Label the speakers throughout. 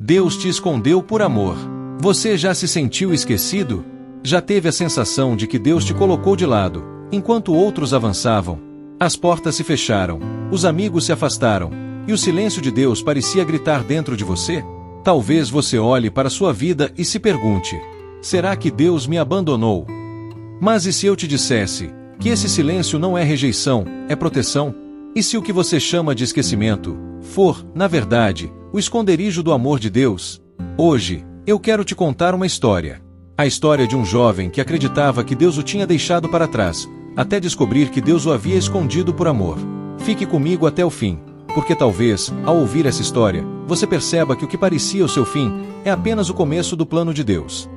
Speaker 1: Deus te escondeu por amor. Você já se sentiu esquecido? Já teve a sensação de que Deus te colocou de lado, enquanto outros avançavam? As portas se fecharam, os amigos se afastaram, e o silêncio de Deus parecia gritar dentro de você? Talvez você olhe para sua vida e se pergunte: será que Deus me abandonou? Mas e se eu te dissesse que esse silêncio não é rejeição, é proteção? E se o que você chama de esquecimento for, na verdade, o esconderijo do amor de Deus? Hoje, eu quero te contar uma história. A história de um jovem que acreditava que Deus o tinha deixado para trás, até descobrir que Deus o havia escondido por amor. Fique comigo até o fim, porque talvez, ao ouvir essa história, você perceba que o que parecia o seu fim é apenas o começo do plano de Deus.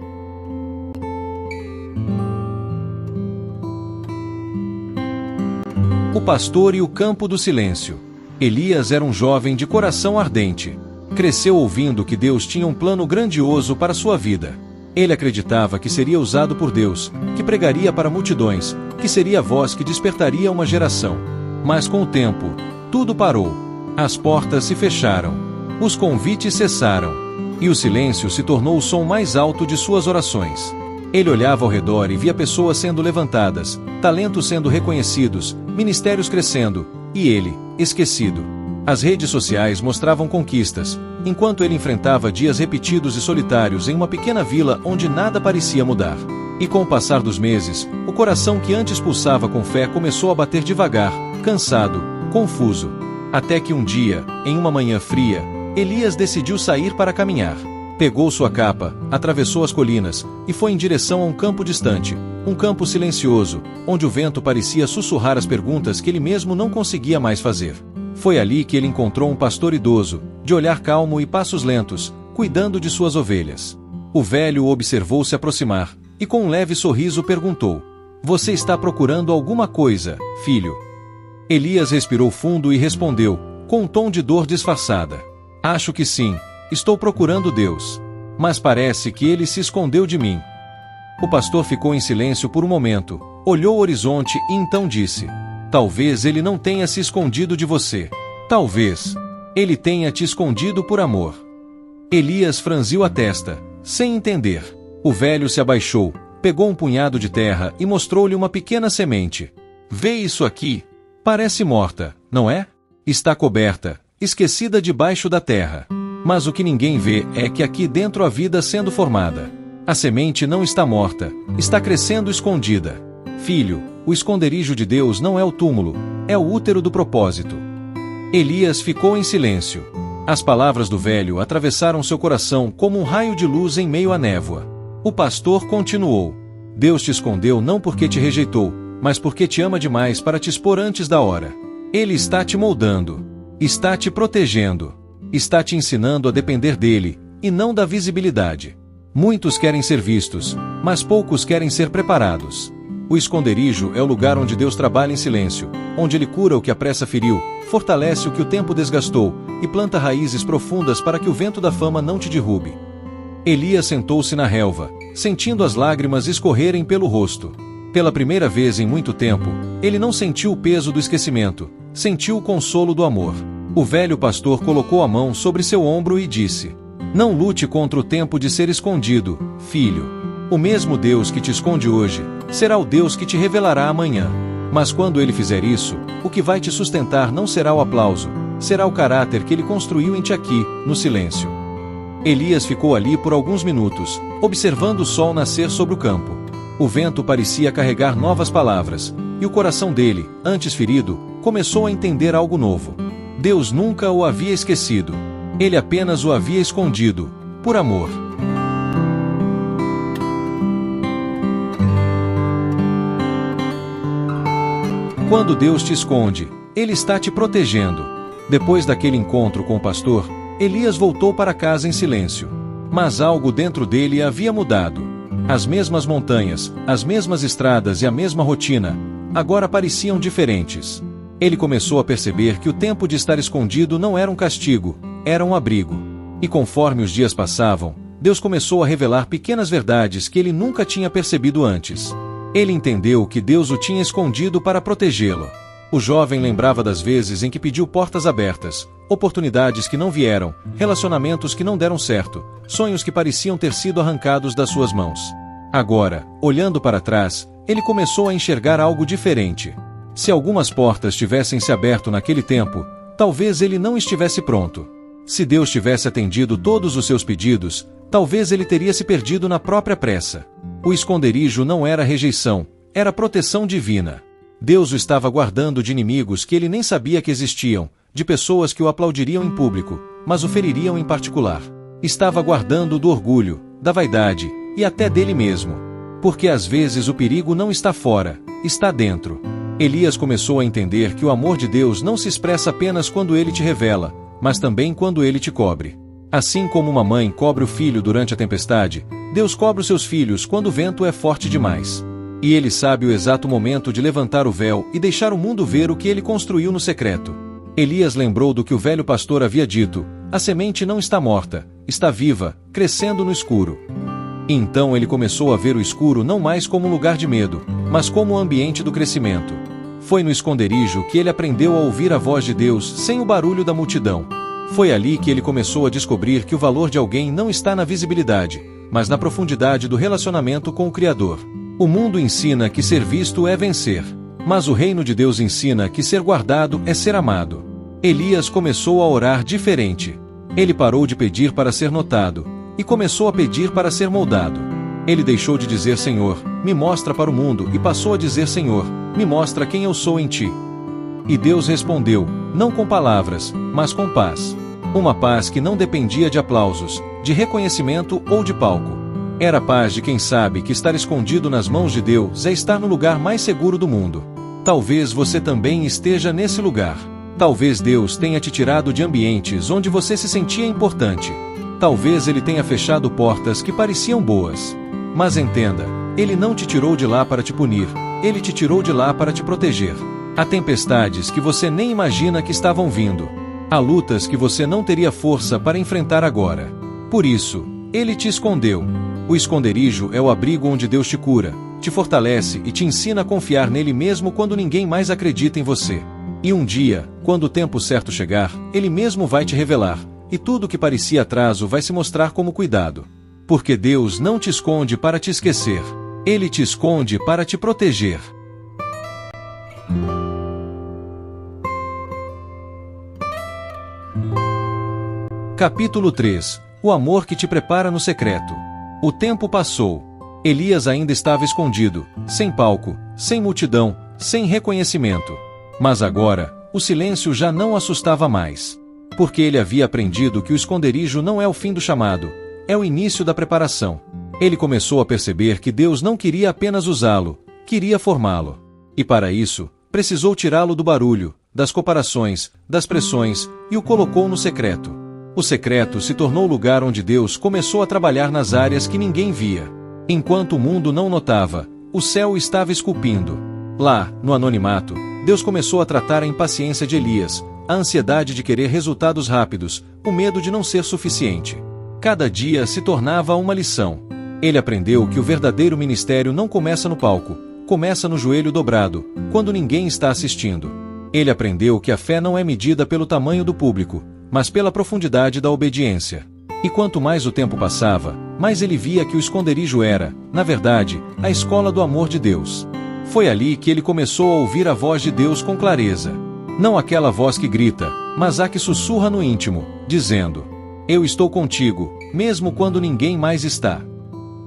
Speaker 1: O pastor e o campo do silêncio. Elias era um jovem de coração ardente. Cresceu ouvindo que Deus tinha um plano grandioso para sua vida. Ele acreditava que seria usado por Deus, que pregaria para multidões, que seria a voz que despertaria uma geração. Mas com o tempo, tudo parou. As portas se fecharam. Os convites cessaram. E o silêncio se tornou o som mais alto de suas orações. Ele olhava ao redor e via pessoas sendo levantadas, talentos sendo reconhecidos, ministérios crescendo, e ele, esquecido. As redes sociais mostravam conquistas, enquanto ele enfrentava dias repetidos e solitários em uma pequena vila onde nada parecia mudar. E com o passar dos meses, o coração que antes pulsava com fé começou a bater devagar, cansado, confuso. Até que um dia, em uma manhã fria, Elias decidiu sair para caminhar. Pegou sua capa, atravessou as colinas e foi em direção a um campo distante, um campo silencioso, onde o vento parecia sussurrar as perguntas que ele mesmo não conseguia mais fazer. Foi ali que ele encontrou um pastor idoso, de olhar calmo e passos lentos, cuidando de suas ovelhas. O velho o observou se aproximar, e com um leve sorriso perguntou: "Você está procurando alguma coisa, filho?" Elias respirou fundo e respondeu, com um tom de dor disfarçada: "Acho que sim. Estou procurando Deus. Mas parece que ele se escondeu de mim." O pastor ficou em silêncio por um momento, olhou o horizonte e então disse: "Talvez ele não tenha se escondido de você. Talvez ele tenha te escondido por amor." Elias franziu a testa, sem entender. O velho se abaixou, pegou um punhado de terra e mostrou-lhe uma pequena semente. "Vê isso aqui? Parece morta, não é? Está coberta, esquecida debaixo da terra. Mas o que ninguém vê é que aqui dentro há vida sendo formada. A semente não está morta, está crescendo escondida. Filho, o esconderijo de Deus não é o túmulo, é o útero do propósito." Elias ficou em silêncio. As palavras do velho atravessaram seu coração como um raio de luz em meio à névoa. O pastor continuou: "Deus te escondeu não porque te rejeitou, mas porque te ama demais para te expor antes da hora. Ele está te moldando, está te protegendo. Está te ensinando a depender dele, e não da visibilidade. Muitos querem ser vistos, mas poucos querem ser preparados. O esconderijo é o lugar onde Deus trabalha em silêncio, onde Ele cura o que a pressa feriu, fortalece o que o tempo desgastou, e planta raízes profundas para que o vento da fama não te derrube." Elias sentou-se na relva, sentindo as lágrimas escorrerem pelo rosto. Pela primeira vez em muito tempo, ele não sentiu o peso do esquecimento, sentiu o consolo do amor. O velho pastor colocou a mão sobre seu ombro e disse: "Não lute contra o tempo de ser escondido, filho. O mesmo Deus que te esconde hoje, será o Deus que te revelará amanhã. Mas quando Ele fizer isso, o que vai te sustentar não será o aplauso, será o caráter que Ele construiu em ti aqui, no silêncio." Elias ficou ali por alguns minutos, observando o sol nascer sobre o campo. O vento parecia carregar novas palavras, e o coração dele, antes ferido, começou a entender algo novo. Deus nunca o havia esquecido. Ele apenas o havia escondido, por amor. Quando Deus te esconde, Ele está te protegendo. Depois daquele encontro com o pastor, Elias voltou para casa em silêncio. Mas algo dentro dele havia mudado. As mesmas montanhas, as mesmas estradas e a mesma rotina, agora pareciam diferentes. Ele começou a perceber que o tempo de estar escondido não era um castigo, era um abrigo. E conforme os dias passavam, Deus começou a revelar pequenas verdades que ele nunca tinha percebido antes. Ele entendeu que Deus o tinha escondido para protegê-lo. O jovem lembrava das vezes em que pediu portas abertas, oportunidades que não vieram, relacionamentos que não deram certo, sonhos que pareciam ter sido arrancados das suas mãos. Agora, olhando para trás, ele começou a enxergar algo diferente. Se algumas portas tivessem se aberto naquele tempo, talvez ele não estivesse pronto. Se Deus tivesse atendido todos os seus pedidos, talvez ele teria se perdido na própria pressa. O esconderijo não era rejeição, era proteção divina. Deus o estava guardando de inimigos que ele nem sabia que existiam, de pessoas que o aplaudiriam em público, mas o feririam em particular. Estava guardando do orgulho, da vaidade, e até dele mesmo. Porque às vezes o perigo não está fora, está dentro. Elias começou a entender que o amor de Deus não se expressa apenas quando ele te revela, mas também quando ele te cobre. Assim como uma mãe cobre o filho durante a tempestade, Deus cobre os seus filhos quando o vento é forte demais. E ele sabe o exato momento de levantar o véu e deixar o mundo ver o que ele construiu no secreto. Elias lembrou do que o velho pastor havia dito: a semente não está morta, está viva, crescendo no escuro. E então ele começou a ver o escuro não mais como um lugar de medo, mas como o ambiente do crescimento. Foi no esconderijo que ele aprendeu a ouvir a voz de Deus sem o barulho da multidão. Foi ali que ele começou a descobrir que o valor de alguém não está na visibilidade, mas na profundidade do relacionamento com o Criador. O mundo ensina que ser visto é vencer, mas o reino de Deus ensina que ser guardado é ser amado. Elias começou a orar diferente. Ele parou de pedir para ser notado, e começou a pedir para ser moldado. Ele deixou de dizer Senhor, me mostra para o mundo, e passou a dizer Senhor, me mostra quem eu sou em ti. E Deus respondeu, não com palavras, mas com paz. Uma paz que não dependia de aplausos, de reconhecimento ou de palco. Era a paz de quem sabe que estar escondido nas mãos de Deus é estar no lugar mais seguro do mundo. Talvez você também esteja nesse lugar. Talvez Deus tenha te tirado de ambientes onde você se sentia importante. Talvez Ele tenha fechado portas que pareciam boas. Mas entenda, Ele não te tirou de lá para te punir, Ele te tirou de lá para te proteger. Há tempestades que você nem imagina que estavam vindo. Há lutas que você não teria força para enfrentar agora. Por isso, Ele te escondeu. O esconderijo é o abrigo onde Deus te cura, te fortalece e te ensina a confiar nele mesmo quando ninguém mais acredita em você. E um dia, quando o tempo certo chegar, Ele mesmo vai te revelar, e tudo que parecia atraso vai se mostrar como cuidado. Porque Deus não te esconde para te esquecer, Ele te esconde para te proteger. Capítulo 3. O amor que te prepara no secreto. O tempo passou. Elias ainda estava escondido, sem palco, sem multidão, sem reconhecimento. Mas agora, o silêncio já não assustava mais. Porque ele havia aprendido que o esconderijo não é o fim do chamado, é o início da preparação. Ele começou a perceber que Deus não queria apenas usá-lo, queria formá-lo. E para isso, precisou tirá-lo do barulho, das comparações, das pressões, e o colocou no secreto. O secreto se tornou o lugar onde Deus começou a trabalhar nas áreas que ninguém via. Enquanto o mundo não notava, o céu estava esculpindo. Lá, no anonimato, Deus começou a tratar a impaciência de Elias, a ansiedade de querer resultados rápidos, o medo de não ser suficiente. Cada dia se tornava uma lição. Ele aprendeu que o verdadeiro ministério não começa no palco, começa no joelho dobrado, quando ninguém está assistindo. Ele aprendeu que a fé não é medida pelo tamanho do público, mas pela profundidade da obediência. E quanto mais o tempo passava, mais ele via que o esconderijo era, na verdade, a escola do amor de Deus. Foi ali que ele começou a ouvir a voz de Deus com clareza. Não aquela voz que grita, mas a que sussurra no íntimo, dizendo: Eu estou contigo, mesmo quando ninguém mais está.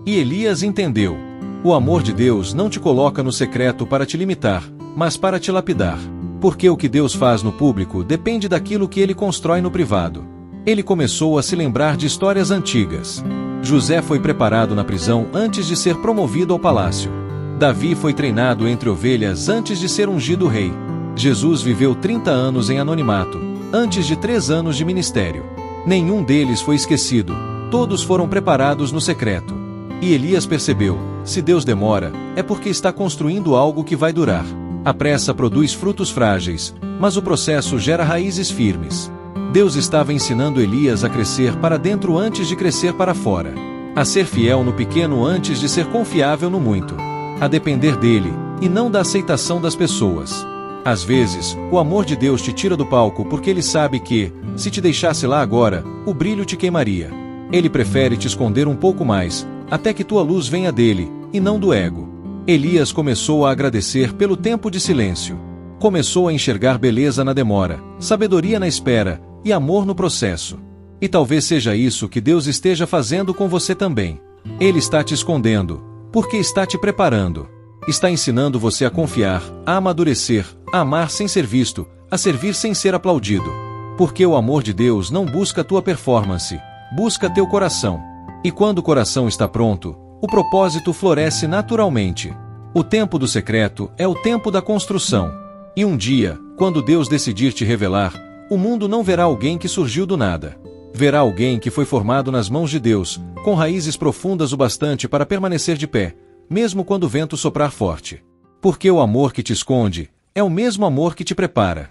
Speaker 1: E Elias entendeu. O amor de Deus não te coloca no secreto para te limitar, mas para te lapidar. Porque o que Deus faz no público depende daquilo que Ele constrói no privado. Ele começou a se lembrar de histórias antigas. José foi preparado na prisão antes de ser promovido ao palácio. Davi foi treinado entre ovelhas antes de ser ungido rei. Jesus viveu 30 anos em anonimato, antes de 3 anos de ministério. Nenhum deles foi esquecido, todos foram preparados no secreto. E Elias percebeu, se Deus demora, é porque está construindo algo que vai durar. A pressa produz frutos frágeis, mas o processo gera raízes firmes. Deus estava ensinando Elias a crescer para dentro antes de crescer para fora. A ser fiel no pequeno antes de ser confiável no muito. A depender dele, e não da aceitação das pessoas. Às vezes, o amor de Deus te tira do palco porque Ele sabe que, se te deixasse lá agora, o brilho te queimaria. Ele prefere te esconder um pouco mais, até que tua luz venha dele, e não do ego. Elias começou a agradecer pelo tempo de silêncio. Começou a enxergar beleza na demora, sabedoria na espera, e amor no processo. E talvez seja isso que Deus esteja fazendo com você também. Ele está te escondendo, porque está te preparando. Está ensinando você a confiar, a amadurecer, a amar sem ser visto, a servir sem ser aplaudido. Porque o amor de Deus não busca tua performance, busca teu coração. E quando o coração está pronto, o propósito floresce naturalmente. O tempo do secreto é o tempo da construção. E um dia, quando Deus decidir te revelar, o mundo não verá alguém que surgiu do nada. Verá alguém que foi formado nas mãos de Deus, com raízes profundas o bastante para permanecer de pé, mesmo quando o vento soprar forte. Porque o amor que te esconde é o mesmo amor que te prepara.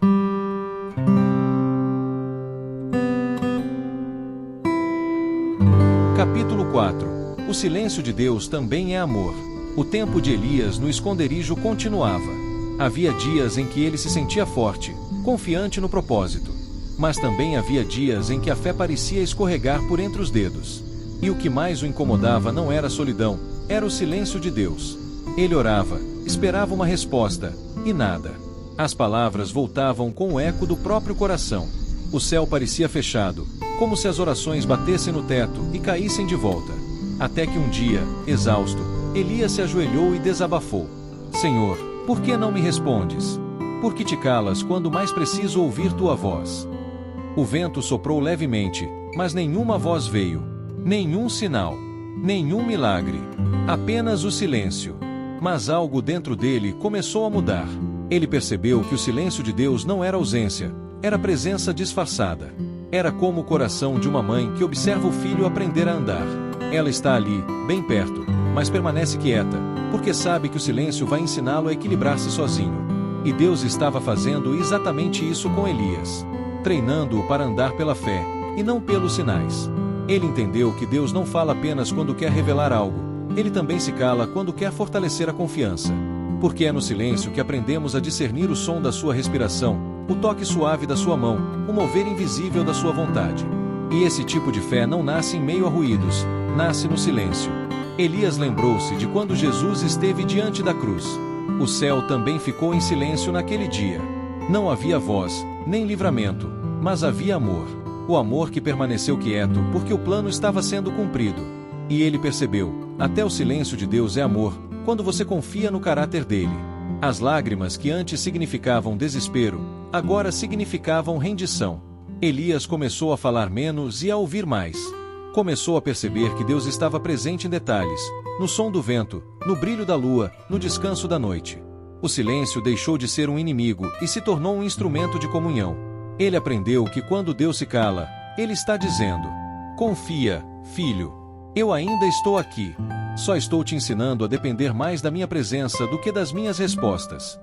Speaker 1: Capítulo 4. O silêncio de Deus também é amor. O tempo de Elias no esconderijo continuava. Havia dias em que ele se sentia forte, confiante no propósito. Mas também havia dias em que a fé parecia escorregar por entre os dedos. E o que mais o incomodava não era a solidão, era o silêncio de Deus. Ele orava, esperava uma resposta, e nada. As palavras voltavam com o eco do próprio coração. O céu parecia fechado, como se as orações batessem no teto e caíssem de volta. Até que um dia, exausto, Elias se ajoelhou e desabafou. Senhor, por que não me respondes? Por que te calas quando mais preciso ouvir tua voz? O vento soprou levemente, mas nenhuma voz veio. Nenhum sinal. Nenhum milagre. Apenas o silêncio. Mas algo dentro dele começou a mudar. Ele percebeu que o silêncio de Deus não era ausência, era presença disfarçada. Era como o coração de uma mãe que observa o filho aprender a andar. Ela está ali, bem perto, mas permanece quieta, porque sabe que o silêncio vai ensiná-lo a equilibrar-se sozinho. E Deus estava fazendo exatamente isso com Elias, treinando-o para andar pela fé, e não pelos sinais. Ele entendeu que Deus não fala apenas quando quer revelar algo, ele também se cala quando quer fortalecer a confiança. Porque é no silêncio que aprendemos a discernir o som da sua respiração, o toque suave da sua mão, o mover invisível da sua vontade. E esse tipo de fé não nasce em meio a ruídos, nasce no silêncio. Elias lembrou-se de quando Jesus esteve diante da cruz. O céu também ficou em silêncio naquele dia. Não havia voz, nem livramento, mas havia amor. O amor que permaneceu quieto porque o plano estava sendo cumprido. E ele percebeu, até o silêncio de Deus é amor, quando você confia no caráter dele. As lágrimas que antes significavam desespero, agora significavam rendição. Elias começou a falar menos e a ouvir mais. Começou a perceber que Deus estava presente em detalhes, no som do vento, no brilho da lua, no descanso da noite. O silêncio deixou de ser um inimigo e se tornou um instrumento de comunhão. Ele aprendeu que quando Deus se cala, Ele está dizendo: confia, filho. Eu ainda estou aqui. Só estou te ensinando a depender mais da minha presença do que das minhas respostas.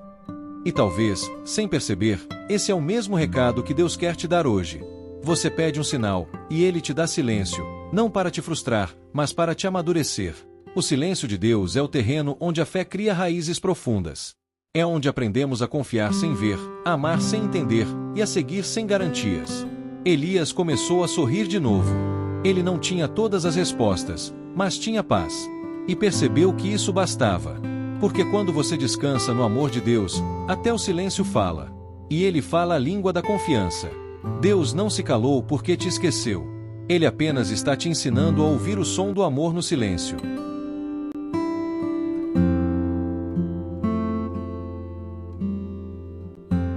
Speaker 1: E talvez, sem perceber, esse é o mesmo recado que Deus quer te dar hoje. Você pede um sinal, e Ele te dá silêncio, não para te frustrar, mas para te amadurecer. O silêncio de Deus é o terreno onde a fé cria raízes profundas. É onde aprendemos a confiar sem ver, a amar sem entender e a seguir sem garantias. Elias começou a sorrir de novo. Ele não tinha todas as respostas, mas tinha paz. E percebeu que isso bastava. Porque quando você descansa no amor de Deus, até o silêncio fala. E Ele fala a língua da confiança. Deus não se calou porque te esqueceu. Ele apenas está te ensinando a ouvir o som do amor no silêncio.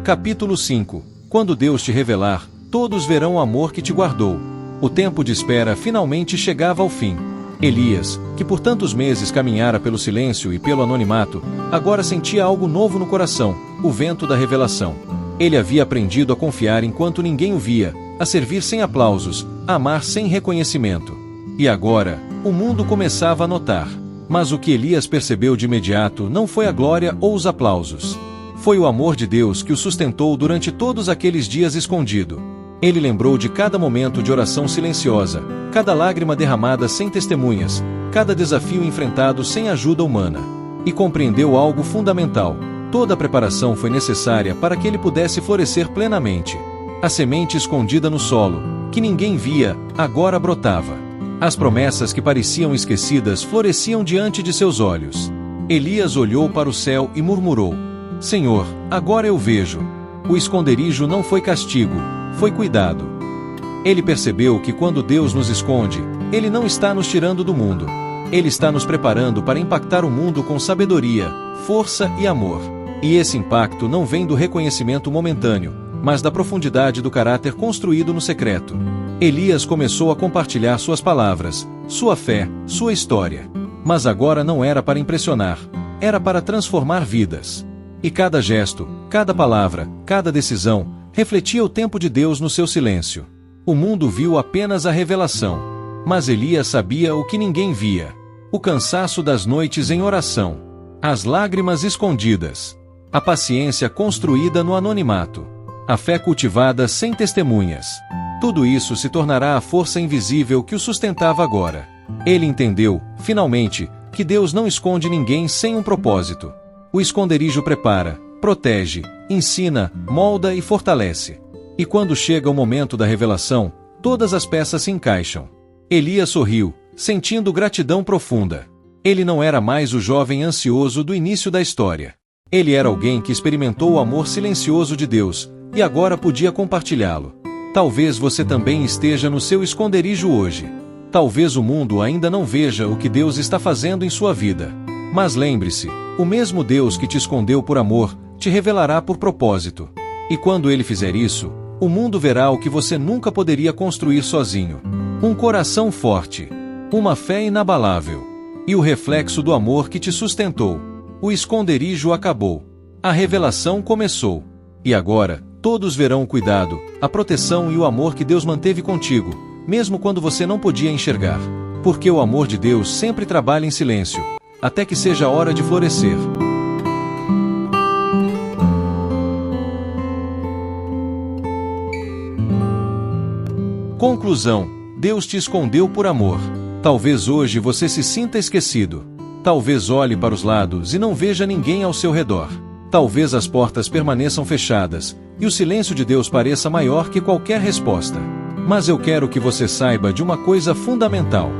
Speaker 1: Capítulo 5. Quando Deus te revelar, todos verão o amor que te guardou. O tempo de espera finalmente chegava ao fim. Elias, que por tantos meses caminhara pelo silêncio e pelo anonimato, agora sentia algo novo no coração, o vento da revelação. Ele havia aprendido a confiar enquanto ninguém o via, a servir sem aplausos, a amar sem reconhecimento. E agora, o mundo começava a notar. Mas o que Elias percebeu de imediato não foi a glória ou os aplausos. Foi o amor de Deus que o sustentou durante todos aqueles dias escondido. Ele lembrou de cada momento de oração silenciosa, cada lágrima derramada sem testemunhas, cada desafio enfrentado sem ajuda humana. E compreendeu algo fundamental. Toda a preparação foi necessária para que ele pudesse florescer plenamente. A semente escondida no solo, que ninguém via, agora brotava. As promessas que pareciam esquecidas floresciam diante de seus olhos. Elias olhou para o céu e murmurou: Senhor, agora eu vejo. O esconderijo não foi castigo, foi cuidado. Ele percebeu que quando Deus nos esconde, Ele não está nos tirando do mundo. Ele está nos preparando para impactar o mundo com sabedoria, força e amor. E esse impacto não vem do reconhecimento momentâneo, mas da profundidade do caráter construído no secreto. Elias começou a compartilhar suas palavras, sua fé, sua história. Mas agora não era para impressionar, era para transformar vidas. E cada gesto, cada palavra, cada decisão, refletia o tempo de Deus no seu silêncio. O mundo viu apenas a revelação. Mas Elias sabia o que ninguém via: o cansaço das noites em oração, as lágrimas escondidas, a paciência construída no anonimato, a fé cultivada sem testemunhas. Tudo isso se tornará a força invisível que o sustentava agora. Ele entendeu, finalmente, que Deus não esconde ninguém sem um propósito. O esconderijo prepara, protege, ensina, molda e fortalece. E quando chega o momento da revelação, todas as peças se encaixam. Elias sorriu, sentindo gratidão profunda. Ele não era mais o jovem ansioso do início da história. Ele era alguém que experimentou o amor silencioso de Deus, e agora podia compartilhá-lo. Talvez você também esteja no seu esconderijo hoje. Talvez o mundo ainda não veja o que Deus está fazendo em sua vida. Mas lembre-se, o mesmo Deus que te escondeu por amor, te revelará por propósito. E quando Ele fizer isso, o mundo verá o que você nunca poderia construir sozinho. Um coração forte, uma fé inabalável, e o reflexo do amor que te sustentou. O esconderijo acabou. A revelação começou. E agora, todos verão o cuidado, a proteção e o amor que Deus manteve contigo, mesmo quando você não podia enxergar. Porque o amor de Deus sempre trabalha em silêncio, até que seja a hora de florescer. Conclusão: Deus te escondeu por amor. Talvez hoje você se sinta esquecido. Talvez olhe para os lados e não veja ninguém ao seu redor. Talvez as portas permaneçam fechadas, e o silêncio de Deus pareça maior que qualquer resposta. Mas eu quero que você saiba de uma coisa fundamental: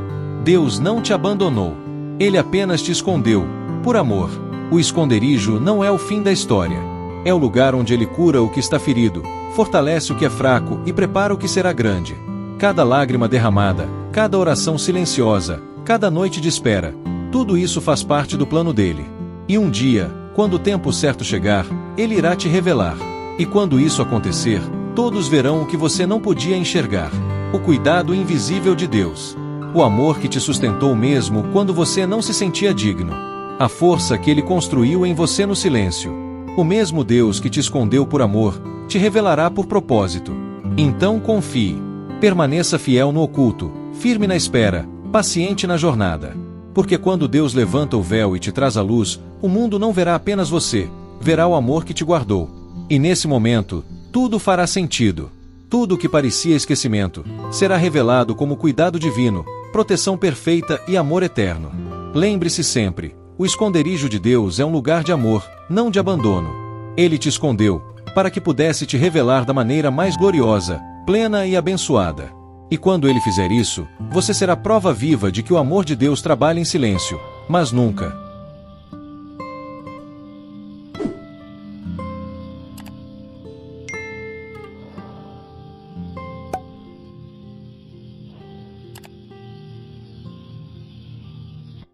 Speaker 1: Deus não te abandonou. Ele apenas te escondeu, por amor. O esconderijo não é o fim da história. É o lugar onde Ele cura o que está ferido, fortalece o que é fraco e prepara o que será grande. Cada lágrima derramada, cada oração silenciosa, cada noite de espera, tudo isso faz parte do plano dele. E um dia, quando o tempo certo chegar, Ele irá te revelar. E quando isso acontecer, todos verão o que você não podia enxergar: o cuidado invisível de Deus. O amor que te sustentou mesmo quando você não se sentia digno. A força que Ele construiu em você no silêncio. O mesmo Deus que te escondeu por amor, te revelará por propósito. Então confie. Permaneça fiel no oculto, firme na espera, paciente na jornada. Porque quando Deus levanta o véu e te traz a luz, o mundo não verá apenas você, verá o amor que te guardou. E nesse momento, tudo fará sentido. Tudo o que parecia esquecimento, será revelado como cuidado divino, proteção perfeita e amor eterno. Lembre-se sempre, o esconderijo de Deus é um lugar de amor, não de abandono. Ele te escondeu, para que pudesse te revelar da maneira mais gloriosa, plena e abençoada. E quando Ele fizer isso, você será prova viva de que o amor de Deus trabalha em silêncio, mas nunca,